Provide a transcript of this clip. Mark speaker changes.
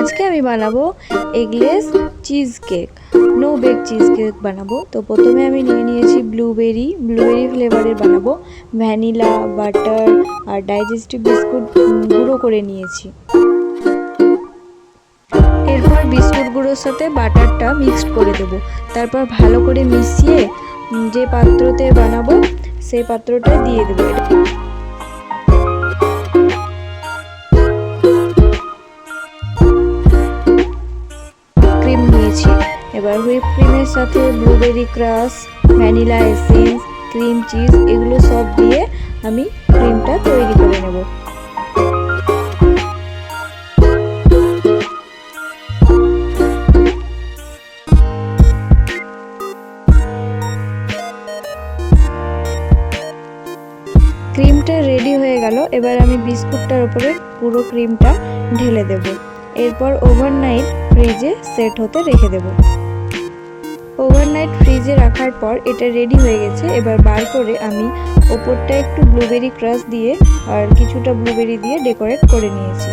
Speaker 1: আজকে আমি বানাবো eggless cheese cake, no bake cheese cake বানাবো। তো প্রথমে আমি নিয়ে নিয়েছি ব্লুবেরি ফ্লেভারের বানাবো। ভ্যানিলা, বাটার আর ডাইজেস্টিভ বিস্কুট গুঁড়ো করে নিয়েছি। এরপর বিস্কুট গুঁড়োর সাথে বাটারটা মিক্সড করে দেবো। তারপর ভালো করে মিশিয়ে যে পাত্রতে বানাবো সেই পাত্রটা দিয়ে দেবো। ক্রিম নিয়েছি, এবার হুইপ ক্রিমের সাথে blueberry crush, vanilla essence, cream cheese এগুলো সব দিয়ে আমি ক্রিমটা তৈরি করে নেব। ক্রিমটা রেডি হয়ে গেল। এবার আমি বিস্কুটটার উপরে পুরো ক্রিমটা ঢেলে দেব। এরপর ওভারনাইট ফ্রিজে সেট হতে রেখে দেব। ওভারনাইট ফ্রিজে রাখার পর এটা রেডি হয়ে গেছে। এবার বার করে আমি ওপরটা একটু ব্লুবেরি ক্রাশ দিয়ে আর কিছুটা ব্লুবেরি দিয়ে ডেকোরেট করে নিয়েছি।